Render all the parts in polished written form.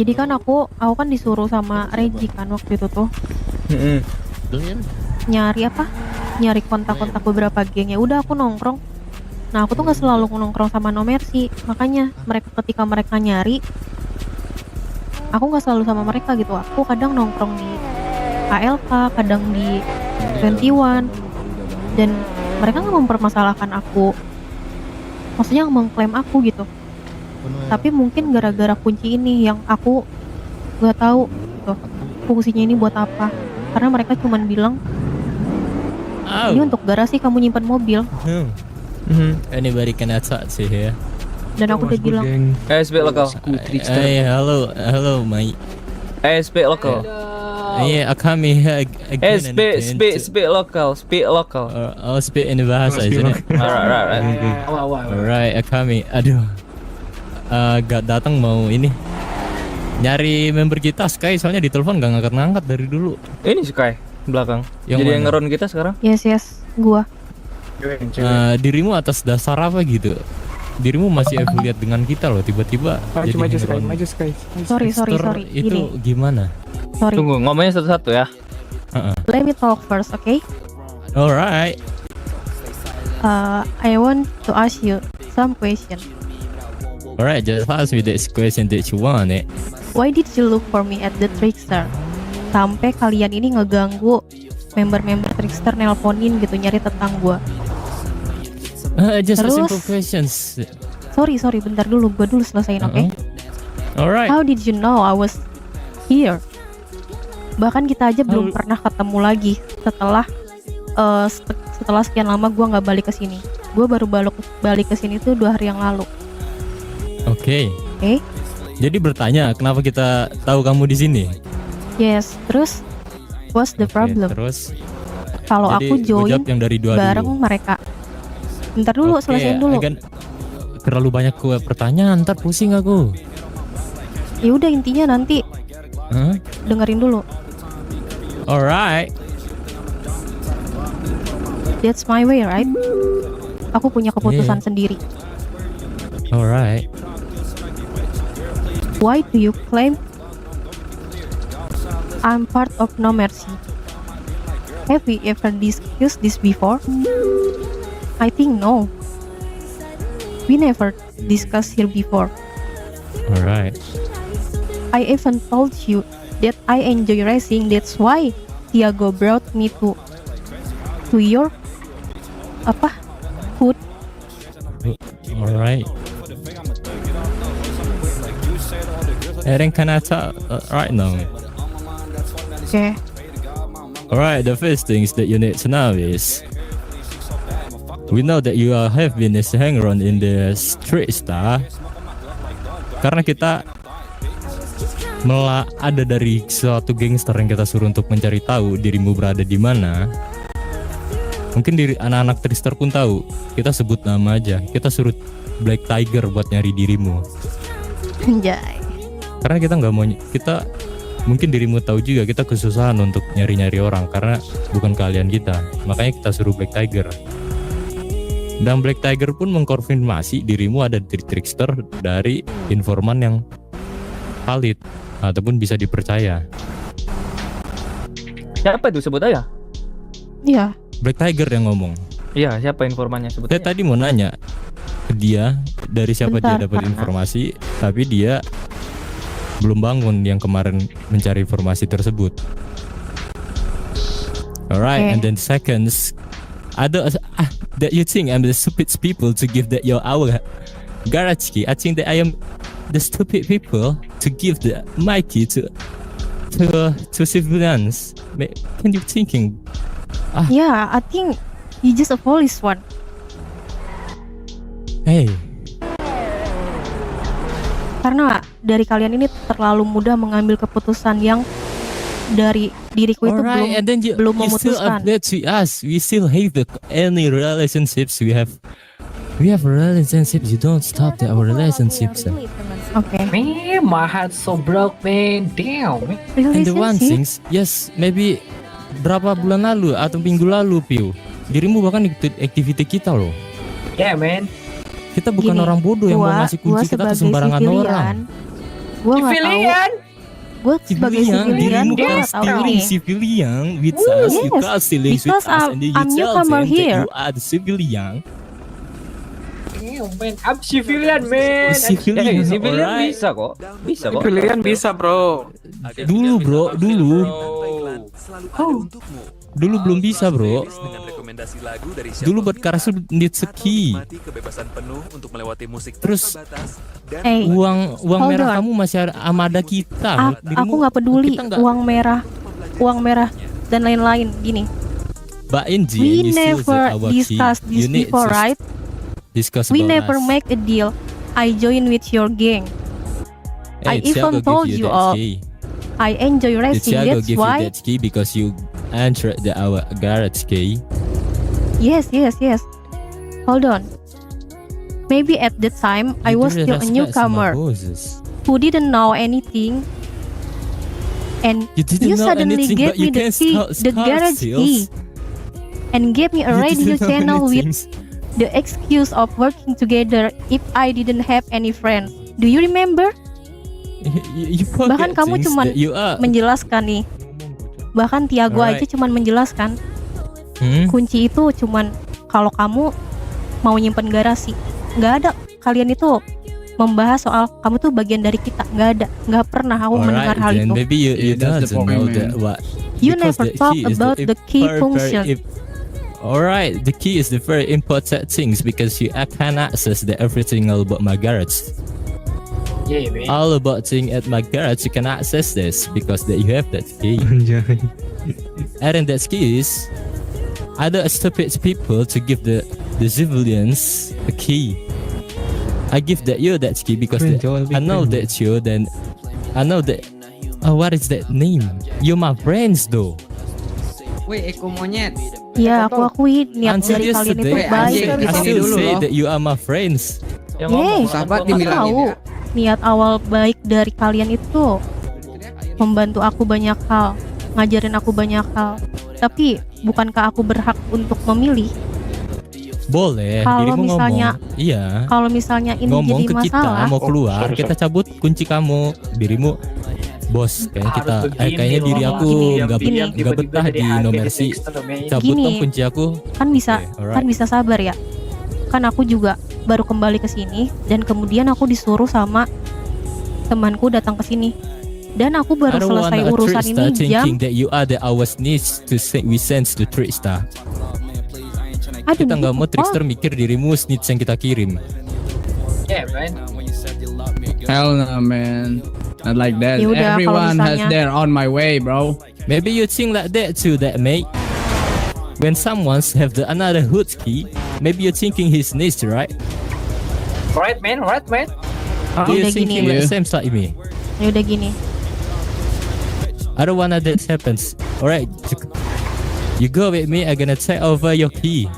Jadi kan aku kan disuruh sama Regi kan waktu itu tuh nyari apa? Nyari kontak-kontak beberapa geng. Ya udah aku nongkrong. Nah, aku tuh nggak selalu nongkrong sama No Mercy. Makanya ketika mereka nyari, aku nggak selalu sama mereka gitu. Aku kadang nongkrong di ALK, kadang di 21, dan mereka nggak mempermasalahkan aku. Maksudnya mengklaim aku gitu. Tapi mungkin gara-gara kunci ini yang aku nggak tahu gitu fungsinya ini buat apa. Karena mereka cuman bilang ini untuk garasi kamu nyimpan mobil. Anybody can talk to here? Dan aku udah bilang speak local. Hey, hello, mate. Speak local. Yeah, I come here again. Speak local. Speak local. I'll speak in the bahasa, isn't it? Alright, I come here. Aduh, gak datang mau ini nyari member kita Sky, soalnya di telepon gak ngangkat-ngangkat dari dulu. Ini Sky belakang. Yang jadi mana? yang ngeron kita sekarang. yes gua. Dirimu atas dasar apa gitu? Dirimu masih affiliate dengan kita loh, tiba-tiba jadi maju Sky. Sorry itu ini gimana? sorry. Tunggu, ngomongnya satu-satu ya. Let me talk first, okay? Alright. I want to ask you some question. Alright, just ask me this question that you want it. Why did you look for me at the Trickster? Sampai kalian ini ngeganggu member-member Trickster nelponin gitu nyari tentang gua. Just a Terus? simple questions. Sorry, bentar dulu, gua dulu selesaiin, oke? Alright. How did you know I was here? Bahkan kita aja belum pernah ketemu lagi setelah sekian lama gua nggak balik ke sini. Gua baru balik ke sini tuh 2 hari yang lalu. Oke. Oke? Jadi bertanya kenapa kita tahu kamu di sini? Yes. Terus what's the Oke, problem? Terus Kalau jadi aku gua join jawab yang dari dua bareng dulu. mereka. Bentar dulu, Oke, selesaiin dulu. Agan, terlalu banyak pertanyaan, ntar pusing aku. Ya udah, intinya nanti dengerin dulu. Alright. That's my way, right? Aku punya keputusan Yeah. sendiri. Alright. Why do you claim I'm part of No Mercy? Have we ever discussed this before? I think no. We never discussed here before. Alright. I even told you that I enjoy racing. That's why Tiago brought me to your hood. Alright. Eren, can I talk right now? Okay. Alright, the first things that you need to know is we know that you have been a hanger on in the street star. Karena kita ada dari suatu gangster yang kita suruh untuk mencari tahu dirimu berada di mana. Mungkin diri anak-anak Trickster pun tahu. Kita sebut nama aja. Kita suruh Black Tiger buat nyari dirimu. Anjay. Karena kita nggak mau, kita mungkin dirimu tahu juga kita kesusahan untuk nyari-nyari orang karena bukan kalian kita. Makanya kita suruh Black Tiger. Dan Black Tiger pun mengkonfirmasi dirimu ada di Trickster dari informan yang valid ataupun bisa dipercaya. Siapa itu, sebut aja. Iya. Black Tiger yang ngomong. Iya, siapa informannya, sebut Saya aja. tadi mau nanya ke dia dari siapa Bentar, dia dapat karena- informasi, tapi dia belum bangun yang kemarin mencari informasi tersebut. Alright, Okay. and then seconds, that you think I'm the stupid people to give that your our garage key. I think that I am the stupid people to give the my key to civilians. Can you thinking? Yeah, I think you just a police one. Hey. Karena dari kalian ini terlalu mudah mengambil keputusan yang dari diriku itu Alright, and then belum you still memutuskan. update to us. We still have any relationships we have. We have relationships. You don't stop our relationships. Oke. Man, my heart's so broke, man. Damn. Man. And the one Relationship. things, yes, maybe berapa bulan lalu atau minggu lalu, Piu, dirimu bahkan ikut aktiviti kita loh. Yeah, man. Kita bukan Gini, orang bodoh yang mau ngasih kunci kita ke sebagai sembarangan civilian, orang. Gue nggak tahu. Civilian. Gue sebagai civilian dirimu gue kan nggak tahu still ini. civilian with us, you Yes, can't still live with because us, and then you I'm tell newcomer them here. that you are the civilian. Damn, man, I'm civilian, man. Civilian, Civilian alright. bisa kok. Bisa kok. Pilihan bisa bro. Dulu bro, Oh. dulu belum bisa bro. Dengan rekomendasi lagu dari Dulu buat Karasu Nitsuki. kebebasan penuh untuk melewati musik Terus batas dan uang Hold merah on. kamu masih ada amada kita. Aku nggak peduli kita nggak- uang merah dan lain-lain. Gini, But Inji, we you still never our discuss key. You this need before, to right? Discuss We about never us. make a deal. I join with your gang. I Hey, Thiago even give told you you that all. key. I enjoy The racing. Thiago That's give you why. that key because you entered our garage key. Yes. Hold on. Maybe at that time I You was didn't still a respect newcomer my bosses. who didn't know anything, and You didn't you know suddenly anything, gave but you me the can key, start the garage sales. key, and gave me a You radio didn't know channel with anything. the excuse of working together if I didn't have any friends. Do you remember? You forget Bahkan kamu things cuman that you are. menjelaskan nih. Bahkan Tiago aja Alright. cuman menjelaskan kunci itu cuman kalau kamu mau nyimpen garasi. Nggak ada, kalian itu membahas soal kamu tuh bagian dari kita. Nggak pernah aku mendengar hal then itu. maybe you Yeah, that's the doesn't know point, that man. what. You because never the talk key is about the key function. Alright, the key is the very important things because you can access the everything all about my garage. Yeah, man. All about thing at my garage you can access this because that you have that key. And then that key is other stupid people to give the civilians a key. I give that you that key because I know that you then I know that what is that name? You're my friends though. Wih, Eko monyet. Ya, aku akui niat Until dari kalian itu yesterday, baik. anjing, I di sini still dulu say loh. that you are my friends. Yang Yeay. ngomong Sahabat langsung. dibilangin Tahu ya. niat awal baik dari kalian itu membantu aku banyak hal, ngajarin aku banyak hal. Tapi bukankah aku berhak untuk memilih? Boleh, Kalau dirimu misalnya- ngomong. Iya. Kalau misalnya ini Ngomong jadi ke kita masalah, mau keluar, kita cabut kunci kamu. Dirimu bos, kayaknya kita Harus begini kayaknya diri loh. aku Gini, nggak gini. nggak betah di nomor si. Cabut Gini. dong kunci aku. kan bisa Oke, alright. kan bisa sabar ya. Kan aku juga baru kembali ke sini dan kemudian aku disuruh sama temanku datang ke sini. Dan aku I baru don't selesai wanna a urusan trickster ini jam. thinking that you are the ours needs to say we sense the trickster. I Kita didn't nggak mau give a trickster mikir dirimu snitch yang kita kirim. Yeah, man. Hell no, man. Not like that. Ya udah, kalau Everyone has misalnya- their on my way, bro. Maybe you think like that too, that mate. When someone's have the another hood key, maybe you're thinking he's snitch, right? Right, man. Right, man. Do you Udah thinking gini. like Yeah. same like me? Ya udah gini. I don't wanna that happens. Alright, you go with me. I'm gonna take over your key.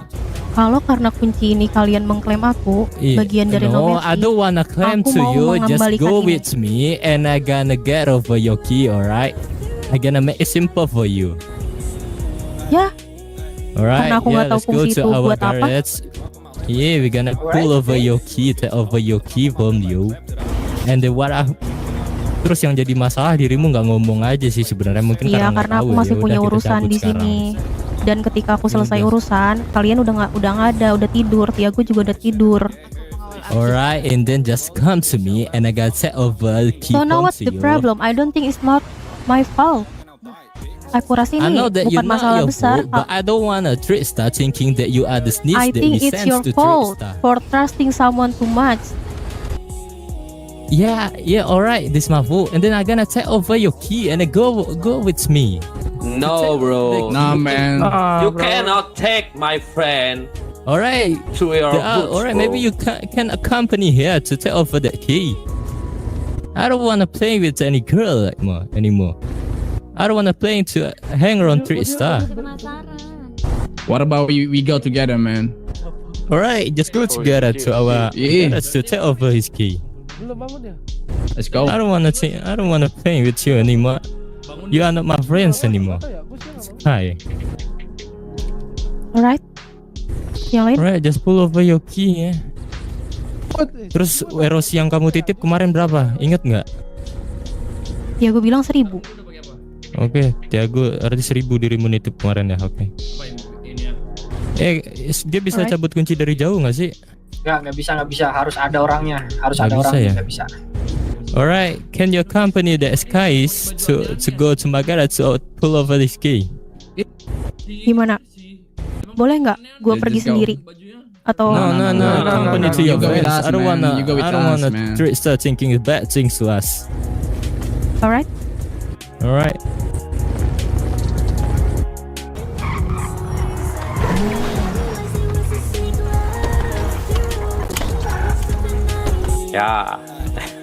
Kalau karena kunci ini kalian mengklaim aku bagian dari No, Nomersi, I don't wanna claim aku to mau you. Just mengembalikan go ini. with me, and I gonna get over your key. Alright, I gonna make it simple for you. Ya, Alright, Karena aku nggak tahu let's go fungsi to itu our buat apa. garage. Yeah, we're gonna pull over your key, take over your key from you. And then terus yang jadi masalah dirimu nggak ngomong aja sih sebenarnya mungkin iya nggak karena tahu aku ya. masih Udah, punya kita urusan cabut di sekarang. sini. Dan ketika aku selesai udah. urusan, kalian udah nggak ada, udah tidur. Tiago juga udah tidur. Alright, and then just come to me, and I gotta take over the key So now from what's to the you. problem? I don't think it's not my fault. Aku rasa I ini know that you're bukan not masalah your besar. fault, but I don't want a trickster thinking that you are the snitch I that think we it's sense your to fault trickster. for trusting someone too much. Yeah, alright, this my fault. And then I'm gonna take over your key and then go with me. No, bro. Nah, man. You cannot take my friend Alright, to your goods, alright, bro. maybe you can accompany here to take over that key. I don't wanna play with any girl anymore. I don't wanna play to hang around trickster. What about we go together, man? Alright, just go together to our Yeah. to take over his key. Let's go. I don't wanna play with you anymore. You are not my friends anymore. Hi. Alright. Yang lain? Alright, just pull over your key ya. Terus erosi yang kamu titip kemarin berapa? Ingat nggak? Ya gue bilang 1000. Oke, Tiago arti 1000 dirimu nitip kemarin ya. Oke. Dia bisa Alright. cabut kunci dari jauh nggak sih? Nggak bisa. Harus ada orangnya. Harus Nggak ada bisa orangnya. ya? Nggak bisa. Alright, can you accompany the skies to go to Magara to pull over this key? Gimana? Boleh nggak gue pergi just go. sendiri? Atau No, accompany to You your go with friends. us, I don't man. wanna, You go with I don't us, wanna man. start thinking bad things to us. alright? Alright. Yeah.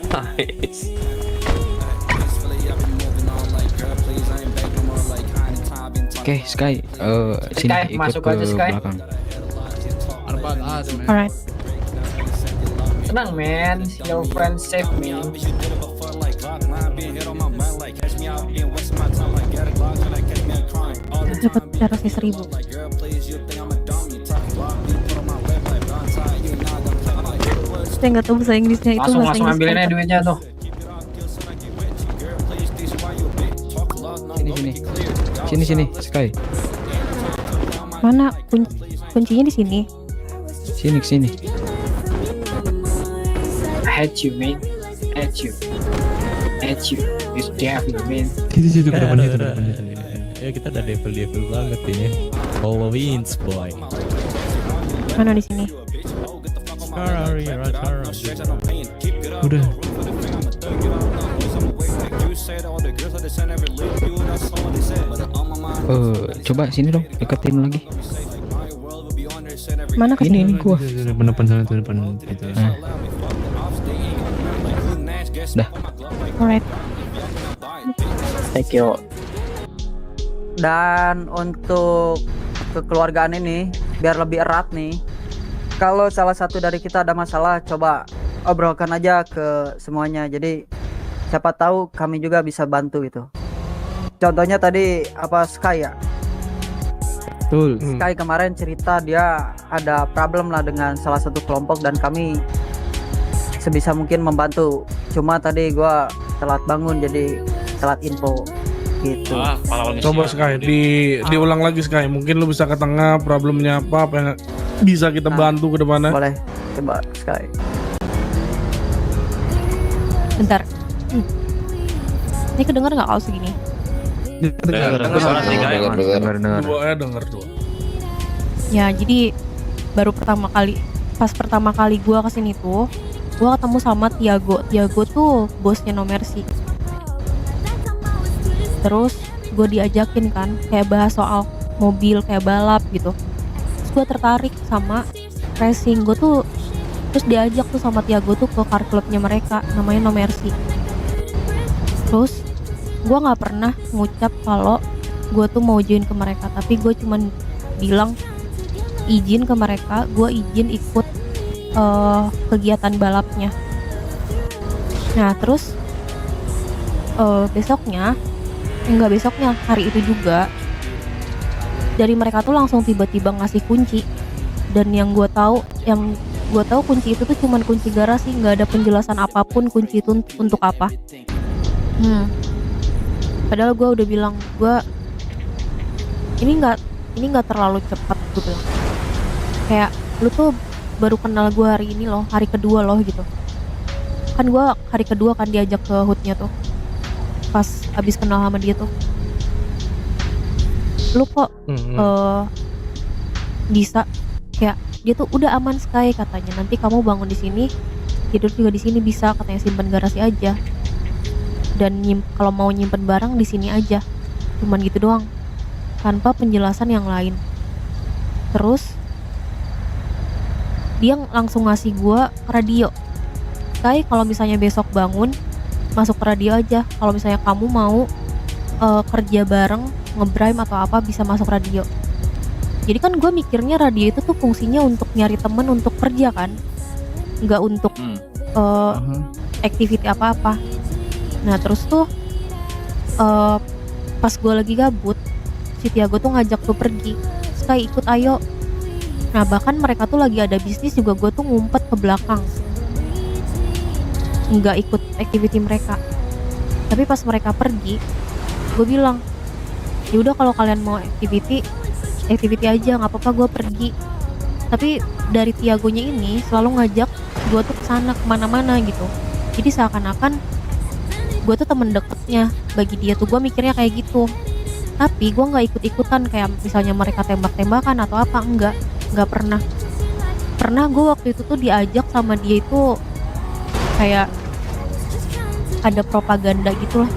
Nice. Oke, Sky, sini Sky, ikut masuk ke aja, Sky. belakang. What about us, man? Alright. Tenang, man. Your friend save me. Dapat servis 1000. Saya nggak tahu bahasa Inggrisnya itu bahasa Langsung Inggris ambilin aja apa. duitnya tuh. Sini, Sky. Mana kuncinya di sini? Sini. I hate you, man. Hate you. This devil, man. Situ ke depan situ. Ya kita udah devil banget ini. Halloween boy. Mana di sini? Udah. Coba sini dong, deketin lagi. Mana ke Ini gua. Depan sana tuh depan itu. Dah. Alright. Thank you. Dan untuk kekeluargaan ini biar lebih erat nih, kalau salah satu dari kita ada masalah, coba obrolkan aja ke semuanya. Jadi siapa tahu kami juga bisa bantu gitu. Contohnya tadi apa Sky ya? Betul. Sky kemarin cerita dia ada problem lah dengan salah satu kelompok dan kami sebisa mungkin membantu. Cuma tadi gua telat bangun jadi telat info gitu. Coba Sky diulang lagi Sky. Mungkin lu bisa ke tengah problemnya apa yang bisa kita bantu ke depannya. Boleh coba Sky. Bentar. Ini kedenger nggak kalau segini? Dengar. Dengar dua. Ya jadi pas pertama kali gua kesini tuh, gua ketemu sama Tiago. Tiago tuh bosnya No Mercy. Terus gue diajakin kan kayak bahas soal mobil kayak balap gitu. Terus gue tertarik sama racing. Gue tuh terus diajak tuh sama Tiago tuh ke car clubnya mereka namanya No Mercy. Terus gue nggak pernah ngucap kalau gue tuh mau join ke mereka, tapi gue cuman bilang izin ke mereka, gue izin ikut kegiatan balapnya. Nah terus besoknya hari itu juga dari mereka tuh langsung tiba-tiba ngasih kunci. Dan yang gue tahu kunci itu tuh cuman kunci garasi, nggak ada penjelasan apapun kunci itu untuk apa. Padahal gue udah bilang ini nggak terlalu cepat, gue bilang kayak lu tuh baru kenal gue hari ini loh, hari kedua loh gitu kan. Gue hari kedua kan diajak ke hoodnya tuh pas abis kenal sama dia tuh. Lu kok bisa kayak dia tuh udah aman Sky katanya, nanti kamu bangun di sini tidur juga di sini bisa katanya, simpen garasi aja dan kalau mau nyimpen barang di sini aja, cuman gitu doang tanpa penjelasan yang lain. Terus dia langsung ngasih gua radio, Sky kalau misalnya besok bangun masuk ke radio aja, kalau misalnya kamu mau kerja bareng nge-brime atau apa bisa masuk radio. Jadi kan gue mikirnya radio itu tuh fungsinya untuk nyari temen untuk kerja kan, nggak untuk activity apa-apa. Nah terus tuh pas gue lagi gabut, si Tiago tuh ngajak gue pergi, Sky ikut ayo. Nah bahkan mereka tuh lagi ada bisnis juga, gue tuh ngumpet ke belakang, nggak ikut activity mereka. Tapi pas mereka pergi, gue bilang, ya udah kalau kalian mau activity aja, nggak apa-apa gue pergi. Tapi dari Tiagonya ini selalu ngajak gue tuh kesana kemana-mana gitu. Jadi seakan-akan gue tuh temen deketnya bagi dia tuh, gue mikirnya kayak gitu. Tapi gue nggak ikut-ikutan kayak misalnya mereka tembak-tembakan atau apa, nggak pernah. Pernah gue waktu itu tuh diajak sama dia itu kayak ada propaganda gitu lah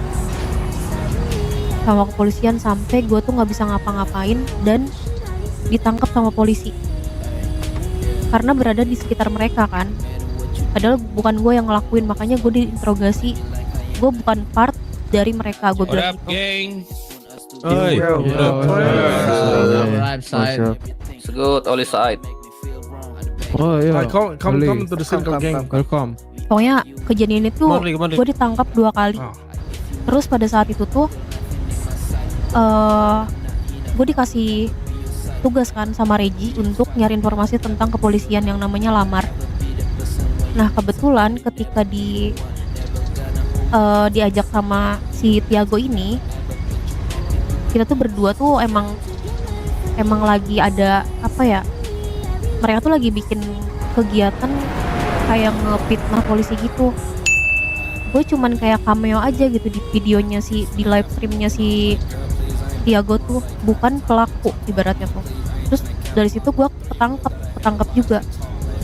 sama kepolisian, sampai gue tuh nggak bisa ngapa-ngapain dan ditangkap sama polisi karena berada di sekitar mereka kan. Padahal bukan gue yang ngelakuin, makanya gue diinterogasi. Gue bukan part dari mereka, gue bilang gitu. Oi. Right side. It's good, only side. Oh iya. Come to the circle, gang. Welcome. Pokoknya kejadian itu gue ditangkap 2 kali. Ah. Terus pada saat itu tuh gue dikasih tugas kan sama Regi untuk nyari informasi tentang kepolisian yang namanya Lamar. Nah kebetulan ketika diajak sama si Tiago ini, kita tuh berdua tuh emang lagi ada apa ya, mereka tuh lagi bikin kegiatan kayak ngefitnah polisi gitu. Gue cuman kayak cameo aja gitu di videonya di live streamnya si Tiago tuh, bukan pelaku ibaratnya tuh. Terus dari situ gue ketangkep juga.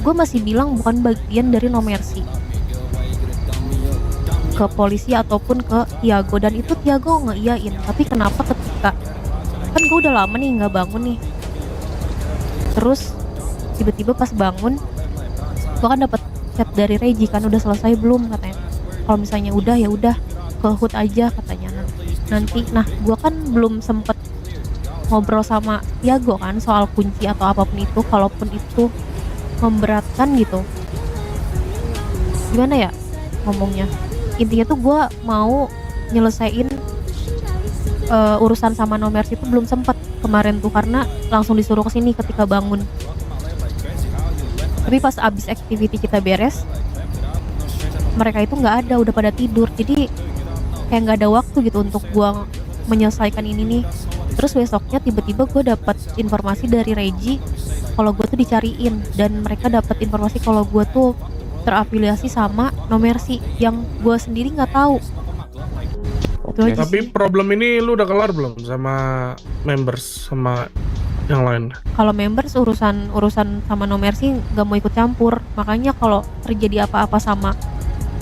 Gue masih bilang bukan bagian dari No Mercy ke polisi ataupun ke Tiago, dan itu Tiago ngeiyain. Tapi kenapa ketika kan gue udah lama nih nggak bangun nih, terus tiba-tiba pas bangun gue kan dapat chat dari Regi kan, udah selesai belum katanya. Kalau misalnya udah ya udah ke HUD aja katanya. Nanti gue kan belum sempet ngobrol sama Tiago kan soal kunci atau apapun itu, kalaupun itu memberatkan gitu. Gimana ya ngomongnya? Intinya tuh gue mau nyelesain urusan sama No Mercy itu belum sempet kemarin tuh, karena langsung disuruh kesini ketika bangun. Tapi pas abis activity kita beres, mereka itu nggak ada, udah pada tidur. Jadi kayak nggak ada waktu gitu untuk gue menyelesaikan ini nih. Terus besoknya tiba-tiba gue dapat informasi dari Regi kalau gue tuh dicariin, dan mereka dapat informasi kalau gue tuh terafiliasi sama No Mercy yang gue sendiri nggak tahu. Itu aja Tapi sih. problem ini lu udah kelar belum sama members sama yang lain? Kalau members urusan sama No Mercy nggak mau ikut campur, makanya kalau terjadi apa-apa sama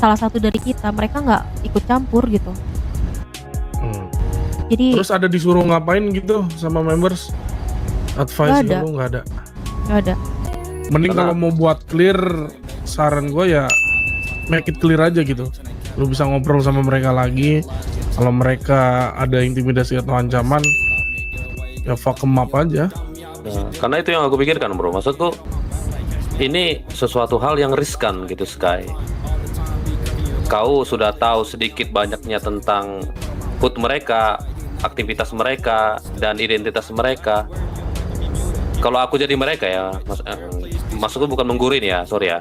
salah satu dari kita, mereka nggak ikut campur gitu. Jadi Terus ada disuruh ngapain gitu sama members? Advice Nggak ada. lu nggak ada? nggak ada. Mending kalau mau buat clear, saran gue ya make it clear aja gitu. Lu bisa ngobrol sama mereka lagi. Kalau mereka ada intimidasi atau ancaman, ya fuck em up aja. Nah, karena itu yang aku pikirkan, bro. Maksudku ini sesuatu hal yang riskan gitu, Sky. Kau sudah tahu sedikit banyaknya tentang HUD mereka, aktivitas mereka, dan identitas mereka. Kalau aku jadi mereka ya, maksudku bukan menggurin ya, sorry ya.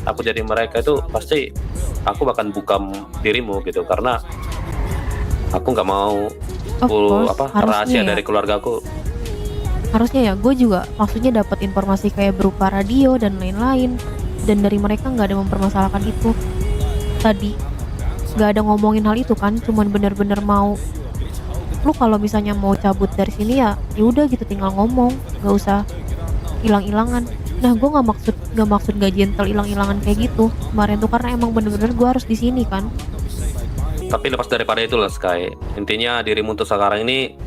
Aku jadi mereka itu pasti aku bahkan buka dirimu gitu, karena aku nggak mau Of course, rahasia harusnya ya. dari keluargaku. Harusnya ya, gue juga maksudnya dapat informasi kayak berupa radio dan lain-lain, dan dari mereka nggak ada mempermasalahkan itu. Tadi nggak ada ngomongin hal itu kan, cuman bener-bener mau lu kalau misalnya mau cabut dari sini ya udah gitu, tinggal ngomong, nggak usah hilang-hilangan. Nah gue nggak maksud nggak gentle hilang-hilangan kayak gitu kemarin tuh, karena emang bener-bener gue harus di sini kan. Tapi lepas daripada itu lah, Sky, intinya dirimu untuk sekarang ini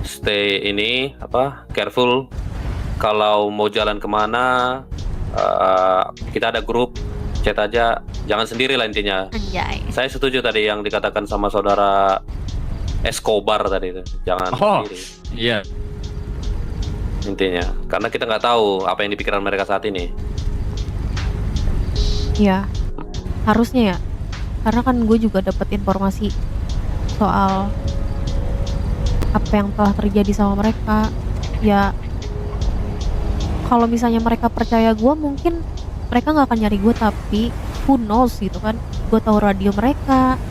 stay careful. Kalau mau jalan kemana, kita ada grup, chat aja, jangan sendiri lah intinya. Anjay. Saya setuju tadi yang dikatakan sama saudara Escobar tadi itu, jangan sendiri Iya. intinya, karena kita nggak tahu apa yang di pikiran mereka saat ini. Ya harusnya ya, karena kan gue juga dapat informasi soal apa yang telah terjadi sama mereka. Ya kalau misalnya mereka percaya gue, mungkin mereka nggak akan nyari gue, tapi who knows gitu kan. Gue tahu radio mereka,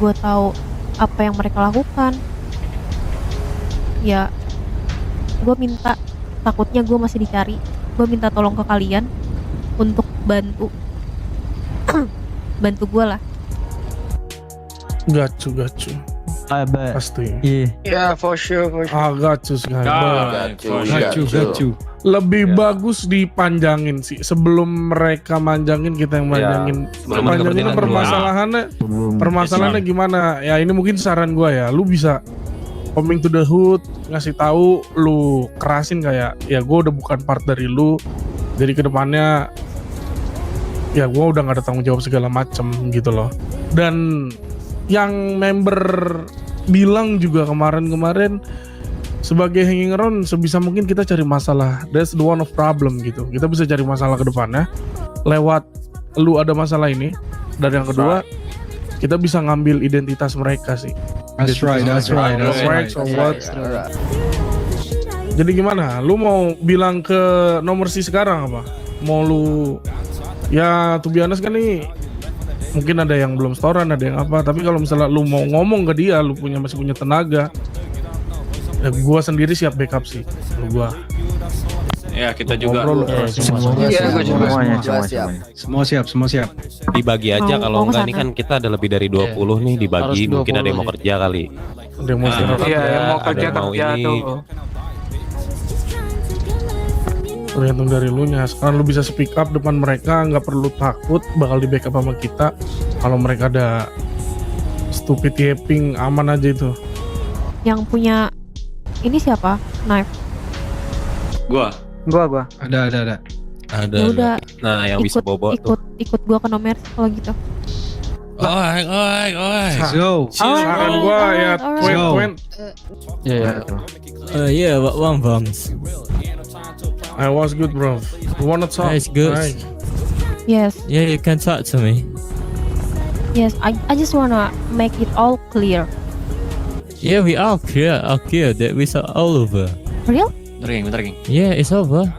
gue tahu apa yang mereka lakukan, ya gue minta, takutnya gue masih dicari, gue minta tolong ke kalian untuk bantu bantu gue lah. Gacu. I bet. Pasti. Yeah, for sure. Gacu sekali. Gacu. Lebih bagus dipanjangin sih. Sebelum mereka manjangin, kita yang manjangin. sebelum mereka Panjangin bertindak permasalahannya gimana? Ya ini mungkin saran gua ya. Lu bisa coming to the hood, ngasih tahu, lu kerasin kayak, ya gua udah bukan part dari lu. Jadi kedepannya ya gua udah gak ada tanggung jawab segala macem gitu loh. Dan yang member bilang juga kemarin sebagai hanging around, sebisa mungkin kita cari masalah. That's the one of problem gitu. Kita bisa cari masalah ke depannya lewat lu ada masalah ini. Dan yang kedua, kita bisa ngambil identitas mereka sih. That's right. So what? Jadi gimana? Lu mau bilang ke nomor si sekarang apa? Mau lu, ya to be honest kan nih, mungkin ada yang belum setoran, ada yang apa. Tapi kalau misalnya lu mau ngomong ke dia, lu masih punya tenaga, ya gua sendiri siap backup sih. Gua Ya kita juga Semua siap. dibagi aja, Mau- kalau mau enggak kesana. ini kan kita ada lebih dari 20 nih dibagi, Harus mungkin ada yang mau 20 kerja kali. demo Iya, yang mau ada kerja yang mau kerja ini. tuh. tergantung dari lu nya. Sekarang lu bisa speak up depan mereka, nggak perlu takut bakal di backup sama kita. Kalau mereka ada stupid yapping, aman aja itu. Yang punya ini siapa? Knife. Gua. Gua. Ada. Ada. Ya udah, Nah, yang bisa bobo tuh. ikut gua ke nomor kalau gitu. Oi. Let's go. Saran gua ya, Alright. Yeah, what one bombs? I was good bro. You wanna talk? Nice, good. Right. Yes, Yeah, you can talk to me. I just wanna make it all clear. Yeah, we all clear that we saw all over. Real? Bentar, Ging. Yeah, it's over.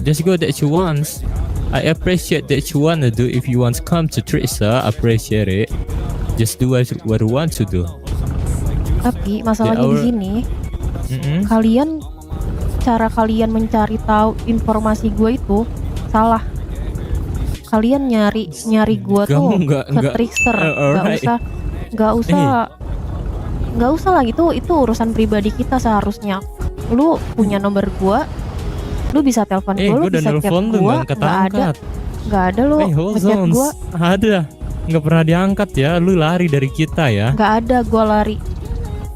Just go that you want. I appreciate that you wanna do. If you want to come to Trista, appreciate it. Just do what you want to do. Tapi masalahnya di our- sini, Mm-mm. cara kalian mencari tahu informasi gue itu salah. Kalian nyari gue Kamu tuh nggak- ke trickster, alright. nggak usah lah, itu urusan pribadi kita seharusnya. Lu punya nomor gue, lu bisa telepon gue, lu Gue udah bisa chat nelfon lu gue, nggak nggak ada lu hold ngechat on. gue, Ada. Nggak pernah diangkat ya. Lu lari dari kita ya. nggak ada gue lari.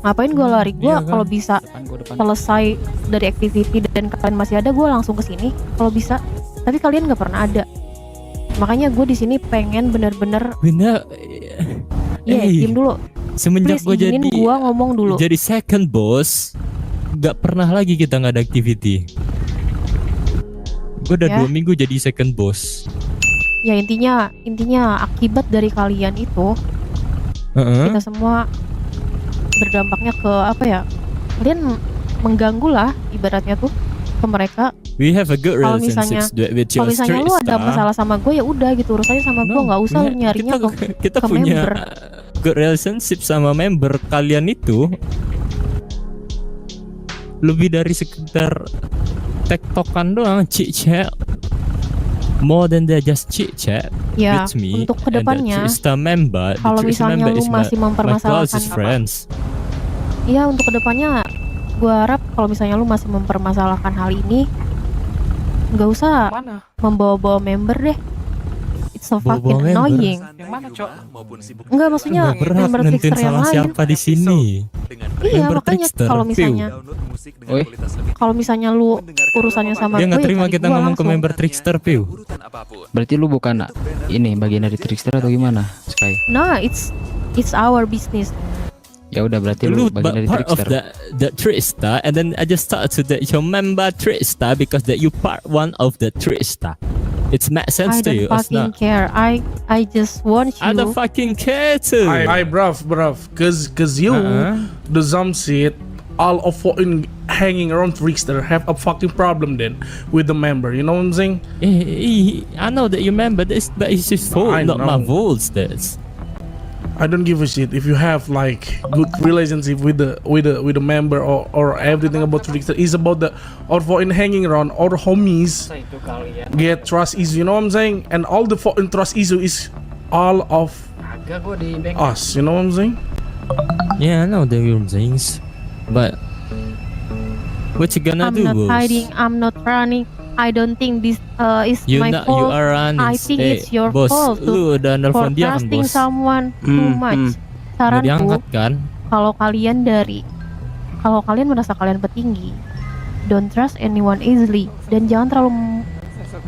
Ngapain gue lari? Gue iya kan? kalau bisa selesai dari activity dan kalian masih ada, gue langsung ke sini kalau bisa. Tapi kalian nggak pernah ada. Makanya gue di sini pengen bener-bener, Bener. diem dulu. Semenjak Please gue izinin jadi gue ngomong dulu. jadi second boss, nggak pernah lagi kita nggak ada activity. Gue udah Ya. 2 minggu jadi second boss. Ya intinya akibat dari kalian itu, Heeh. kita semua berdampaknya ke apa ya? Kalian mengganggu lah ibaratnya tuh ke mereka. We have a good Kalau relationship with Kalau your misalnya lu street ada star. masalah sama gue, ya udah gitu urusannya sama gue, nggak usah lu nyarinya kita ke punya member. good relationship sama member. Kalian itu lebih dari sekedar tektokan doang, chit chat. More than that, just chit chat Ya with me. untuk and the kedepannya, Trista member. The kalau Trista misalnya member lu is masih my mempermasalahkan closest friends. Iya, untuk kedepannya gue harap kalau misalnya lu masih mempermasalahkan hal ini, nggak usah membawa-bawa member deh. It's so Bawa-bawa fucking member? annoying. Yang mana, Cok? Maupun sibuk Enggak, maksudnya Nggak berat member nentuin trickster yang salah lain. siapa di sini. dengan Iya, Member makanya trickster, kalau Piu. misalnya download musik dengan Oi. kualitas lebih kalau misalnya lu urusannya sama Dia gue, nggak ya terima cari kita gua ngomong ke langsung. member trickster, Piu. urutan apapun. Berarti lu bukan ini bagian dari trickster atau gimana, Sky? Nah, it's our business. Ya udah berarti Lu lu bagian dari part of trickster. the Trista, and then I just thought to that your member Trista because that you part one of the Trista. It's make sense I to you. don't It's not. fucking care. I just want I don't you. fucking care too. I bruv, cause you, the Zamsit, all of fucking hanging around Trickster have a fucking problem then with the member. You know what I'm saying? I know that you member this, but it's his fault, I not my know. fault. That's I don't give a shit if you have like good relationship with the member or everything about Trickster. It's about the or for in hanging around or homies Itu kalian. get trust issue. You know what I'm saying? And all the fucking trust issue is all of Agak gua di bank. us. You know what I'm saying? Yeah, I know the real things, but what you gonna I'm do, not boss? hiding, I'm not running. I don't think this is You my not, fault. you are running. I think it's your boss, fault lu udah for nelfon dia kan, trusting bos? someone too much. Nggak Saranku, diangkat kan? kalau kalian merasa kalian petinggi, don't trust anyone easily, dan jangan terlalu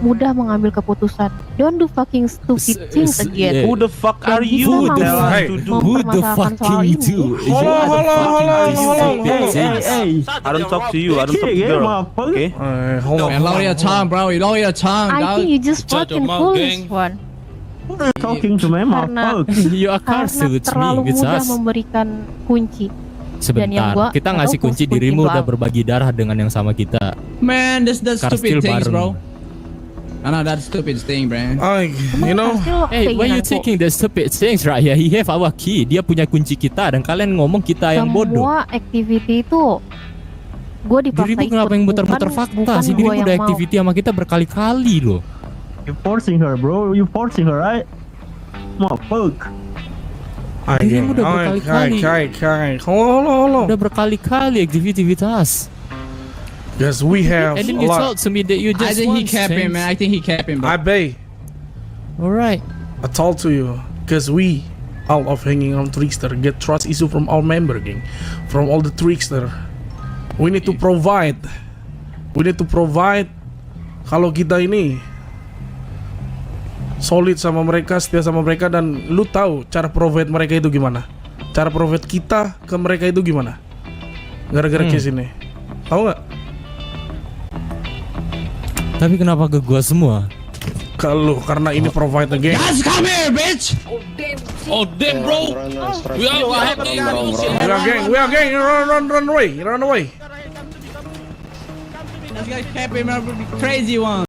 mudah mengambil keputusan. Don't do fucking stupid things again. Who the fuck Dan bisa Hey, Who the fuck soal you ini. do? Hold on. I don't talk to you. I don't talk to girl. Okay. Hold on. Man, lower your tongue, bro. You lower your tongue, I think dog. you just fucking foolish one. Talking to my Karena You are karena cursed terlalu me, with mudah us. memberikan kunci. Dan yang Sebentar, gua kita nggak ngasih tahu kunci kunci dirimu gua udah apa. berbagi darah dengan yang sama kita. Man, that's Karstil stupid things, bareng. bro. I know that's stupid thing, bro. You know, Hey, why you taking the stupid things, right? Yeah, he have our key. Dia punya kunci kita dan kalian ngomong kita yang bodoh. Semua activity itu gue dipaksa Dirimu ikut. kenapa yang muter-muter bukan- fakta bukan sih? gua Dirimu yang udah mau. activity sama kita berkali-kali loh. You forcing her, bro. You forcing her, right? Motherfuck. Dirimu udah berkali-kali. Hold on. Udah berkali-kali aktivitas. Yes, we have And then a you lot. told to me that you I just think he want capping, things. man. I think he capping, bro. I bay. Alright. I told to you, because we all of hanging on Trickster get trust issue from our member gang, from all the Trickster. We need to provide. Kalau kita ini solid sama mereka, setia sama mereka, dan lu tahu cara provide mereka itu gimana? Cara provide kita ke mereka itu gimana? Gara-gara case ini, tahu nggak? Tapi kenapa ke gua semua? Kalau karena ini provide again. Guys, come here, bitch. Oh damn, bro. We We are gang. Run away. This guy capping, man. Crazy one.